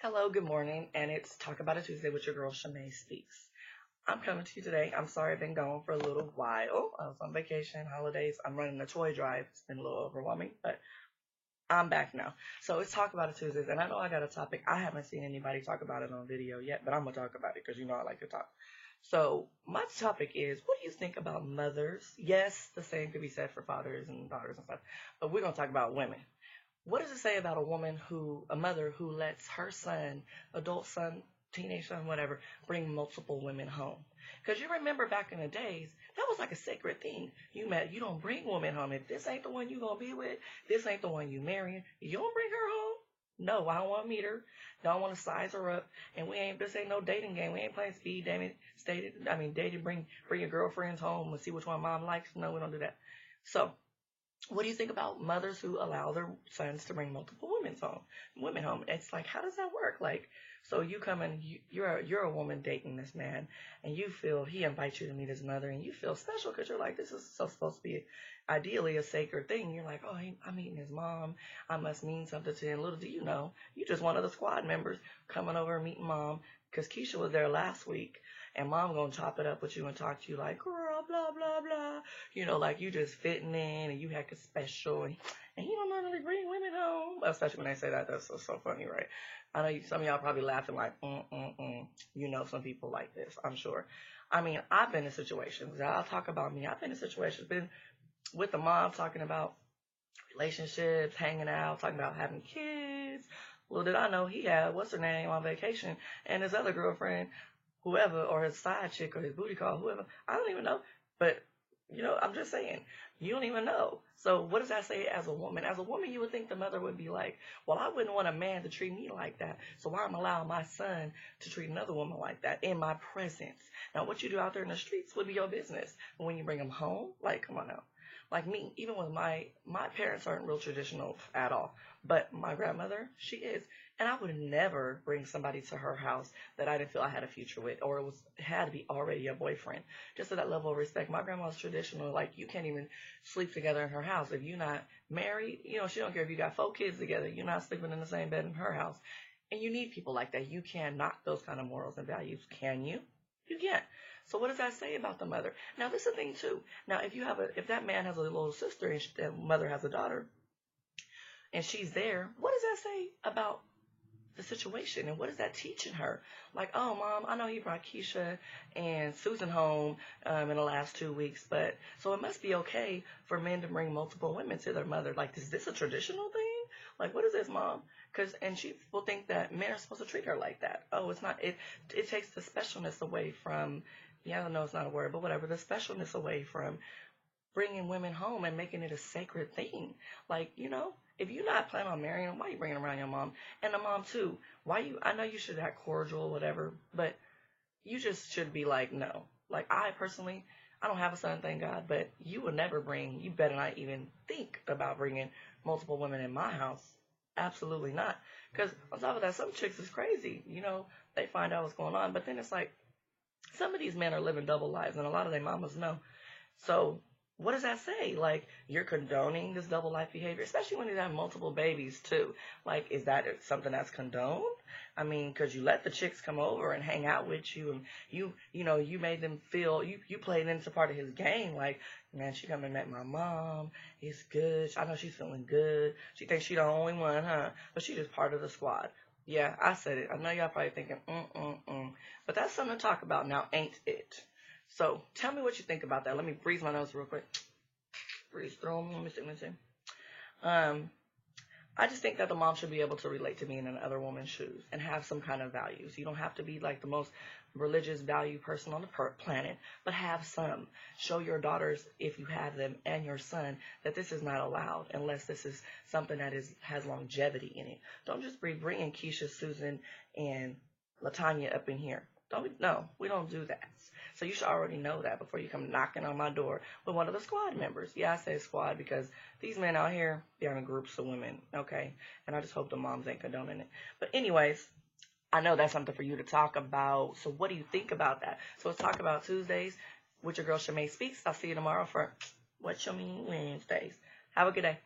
Hello, good morning, and it's Talk About It Tuesday with your girl Shamay Speaks. I'm coming to you today. I'm sorry I've been gone for a little while. I was on vacation, holidays. I'm running a toy drive. It's been a little overwhelming, but I'm back now. So it's Talk About It Tuesdays, and I know I got a topic. I haven't seen anybody talk about it on video yet, but I'm gonna talk about it because you know I like to talk. So my topic is, what do you think about mothers? Yes, the same could be said for fathers and daughters and stuff, but we're gonna talk about women. What does it say about a mother who lets her son, adult son, teenage son, whatever, bring multiple women home? Because you remember back in the days, that was like a sacred thing. You don't bring women home. If this ain't the one you gonna be with, this ain't the one you marrying, you don't bring her home. No, I don't want to meet her. Don't want to size her up. And this ain't no dating game. We ain't playing speed dating. Dating. Bring your girlfriends home and see which one mom likes. No, we don't do that. So what do you think about mothers who allow their sons to bring multiple women home? It's like, how does that work? Like, so you come and you're a woman dating this man, and you feel he invites you to meet his mother, and you feel special because you're like, this is so supposed to be ideally a sacred thing. You're like, oh, I'm meeting his mom. I must mean something to him. Little do you know, you just one of the squad members coming over and meeting mom because Keisha was there last week. And mom gonna chop it up with you and talk to you like, girl, blah, blah, blah. Like you just fitting in and you hecka special. And he don't normally bring women home. Especially when they say that, that's so funny, right? I know some of y'all probably laughing like, some people like this, I'm sure. I've been in situations. I'll talk about me. I've been in situations, been with the mom talking about relationships, hanging out, talking about having kids. Little did I know he had, what's her name, on vacation. And his other girlfriend, whoever, or his side chick, or his booty call, whoever, I don't even know. But, I'm just saying, you don't even know. So what does that say as a woman? As a woman, you would think the mother would be like, well, I wouldn't want a man to treat me like that. So why am I allowing my son to treat another woman like that in my presence? Now, what you do out there in the streets would be your business. But when you bring them home, like, come on now. Like me, even with my parents aren't real traditional at all. But my grandmother, she is. And I would never bring somebody to her house that I didn't feel I had a future with, or it had to be already a boyfriend. Just to that level of respect. My grandma's traditional, like you can't even sleep together in her house. If you're not married, she don't care if you got 4 kids together, you're not sleeping in the same bed in her house. And you need people like that. You can't knock those kind of morals and values, can you? You can't. So what does that say about the mother? Now this is the thing too. Now if that man has a little sister and that mother has a daughter, and she's there, what does that say about the situation, and what is that teaching her? Like, oh, mom, I know he brought Keisha and Susan home in the last 2 weeks, but so it must be okay for men to bring multiple women to their mother. Like, is this a traditional thing? Like, what is this, mom? And she will think that men are supposed to treat her like that. Oh, it's not. It takes the specialness away from. Yeah, I know it's not a word, but whatever. The specialness away from bringing women home and making it a sacred thing. Like, if you're not planning on marrying them, why are you bringing around your mom? And the mom, too. I know you should have cordial, whatever, but you just should be like, no. Like, I personally, I don't have a son, thank God, but you better not even think about bringing multiple women in my house. Absolutely not. Because on top of that, some chicks is crazy. They find out what's going on, but then it's like, some of these men are living double lives, and a lot of their mamas know. So what does that say? Like, you're condoning this double life behavior, especially when you have multiple babies too. Like, is that something that's condoned? Because you let the chicks come over and hang out with you, and you made them feel, you played into part of his game. Like, man, she come and met my mom. It's good. I know she's feeling good. She thinks she's the only one, huh? But she's just part of the squad. Yeah, I said it. I know y'all probably thinking, But that's something to talk about now, ain't it? So tell me what you think about that. Let me breathe my nose real quick. Breathe through me. Let me see. I just think that the mom should be able to relate to being in another woman's shoes and have some kind of values. You don't have to be like the most religious value person on the planet, but have some. Show your daughters, if you have them, and your son that this is not allowed unless this is something that has longevity in it. Don't just be bringing Keisha, Susan, and LaTanya up in here. No, we don't do that. So you should already know that before you come knocking on my door with one of the squad members. Yeah, I say squad because these men out here, they're in groups of women, okay? And I just hope the moms ain't condoning it. But anyways, I know that's something for you to talk about. So what do you think about that? So let's talk about Tuesdays with your girl Shamay Speaks. I'll see you tomorrow for What You Mean Wednesdays. Have a good day.